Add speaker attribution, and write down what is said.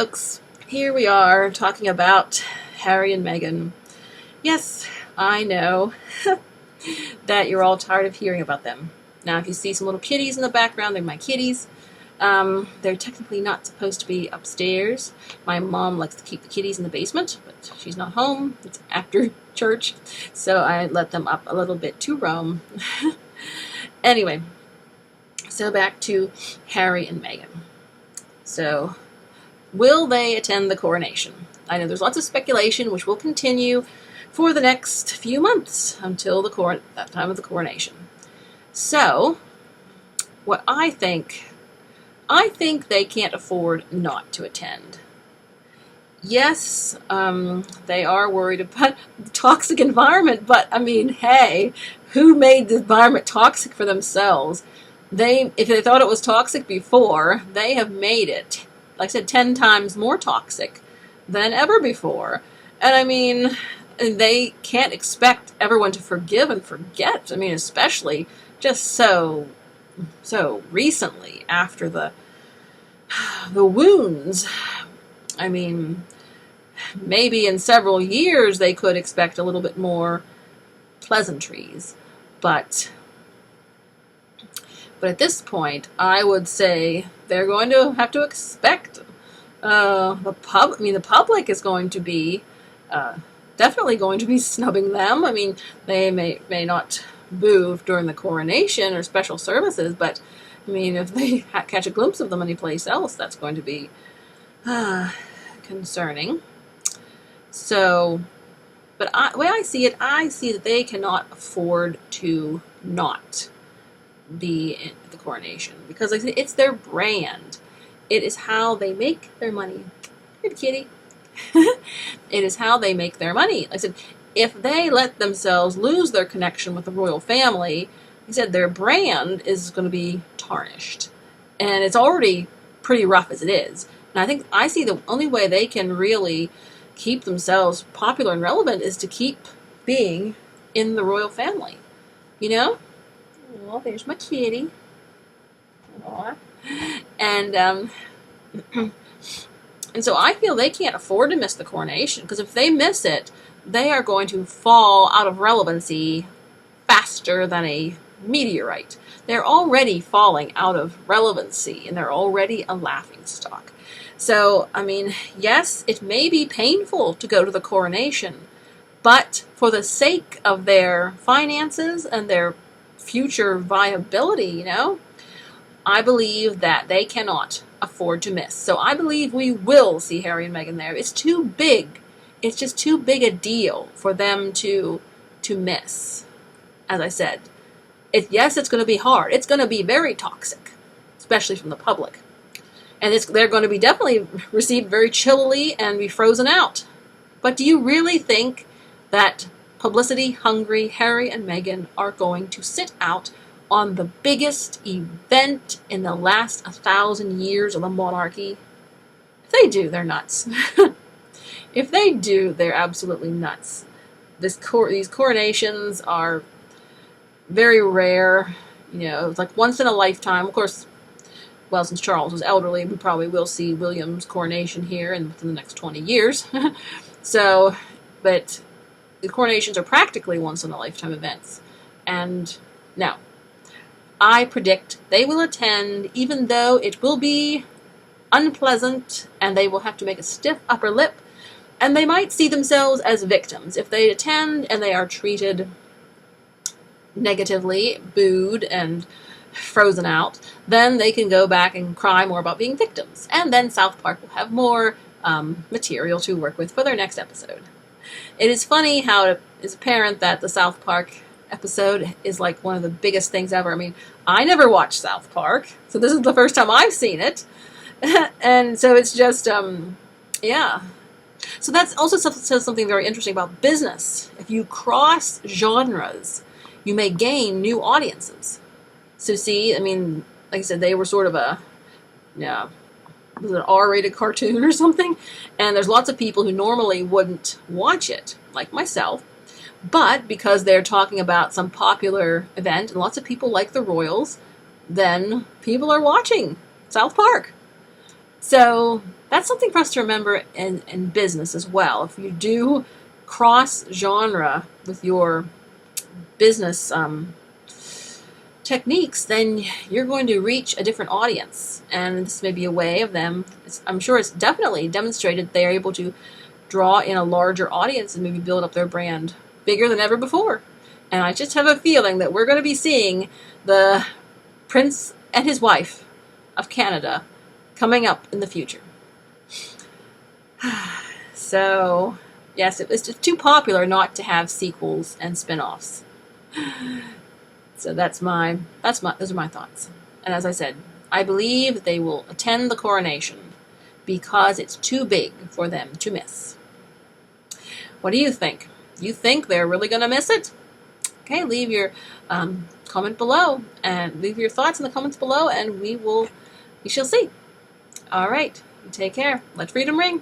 Speaker 1: folks, here we are talking about Harry and Meghan. Yes, I know that you're all tired of hearing about them. Now, if you see some little kitties in the background, they're my kitties. They're technically not supposed to be upstairs. My mom likes to keep the kitties in the basement, but she's not home. It's after church, so I let them up a little bit to roam. Anyway, so back to Harry and Meghan. So, will they attend the coronation? I know there's lots of speculation, which will continue for the next few months until that time of the coronation. So, what I think they can't afford not to attend. Yes, they are worried about the toxic environment, but I mean, hey, who made the environment toxic for themselves? If they thought it was toxic before, they have made it, like I said, 10 times more toxic than ever before. And I mean, they can't expect everyone to forgive and forget. I mean, especially just so recently after the wounds. I mean, maybe in several years they could expect a little bit more pleasantries, but at this point, I would say they're going to have to expect the public is going to be definitely going to be snubbing them. I mean, they may not boo during the coronation or special services, but I mean, if they catch a glimpse of them anyplace else, that's going to be concerning. So, but the way I see it, I see that they cannot afford to not be at the coronation, because like I said, it's their brand. It is how they make their money. Good kitty. It is how they make their money. Like I said, if they let themselves lose their connection with the royal family, like I said, their brand is going to be tarnished. And it's already pretty rough as it is. And I see the only way they can really keep themselves popular and relevant is to keep being in the royal family. You know? Oh, there's my kitty. Aww. And and so I feel they can't afford to miss the coronation, because if they miss it, they are going to fall out of relevancy faster than a meteorite. They're already falling out of relevancy, and they're already a laughingstock. So, I mean, yes, it may be painful to go to the coronation, but for the sake of their finances and their future viability, you know, I believe that they cannot afford to miss. So I believe we will see Harry and Meghan there. It's too big. It's just too big a deal for them to miss. As I said, yes, it's going to be hard. It's going to be very toxic, especially from the public. And they're going to be definitely received very chillily and be frozen out. But do you really think that publicity-hungry Harry and Meghan are going to sit out on the biggest event in the last 1,000 years of the monarchy? If they do, they're nuts. If they do, they're absolutely nuts. These coronations are very rare. You know, it's like once in a lifetime. Of course, well, since Charles was elderly, we probably will see William's coronation here within the next 20 years. So, but the coronations are practically once-in-a-lifetime events. And now, I predict they will attend, even though it will be unpleasant, and they will have to make a stiff upper lip, and they might see themselves as victims. If they attend and they are treated negatively, booed, and frozen out, then they can go back and cry more about being victims. And then South Park will have more material to work with for their next episode. It is funny how it is apparent that the South Park episode is like one of the biggest things ever. I mean, I never watched South Park, so this is the first time I've seen it. And so it's just, yeah. So that also says something very interesting about business. If you cross genres, you may gain new audiences. So see, I mean, like I said, they were sort of was it an R-rated cartoon or something? And there's lots of people who normally wouldn't watch it, like myself. But because they're talking about some popular event, and lots of people like the royals, then people are watching South Park. So That's something for us to remember in business as well. If you do cross genre with your business techniques, then you're going to reach a different audience. And this may be a way of them, I'm sure it's definitely demonstrated they're able to draw in a larger audience and maybe build up their brand bigger than ever before. And I just have a feeling that we're going to be seeing the Prince and his wife of Canada coming up in the future. So, yes, it was just too popular not to have sequels and spin-offs. So those are my thoughts. And as I said, I believe they will attend the coronation because it's too big for them to miss. What do you think? You think they're really going to miss it? Okay, leave your comment below and leave your thoughts in the comments below, and we shall see. All right, take care. Let freedom ring.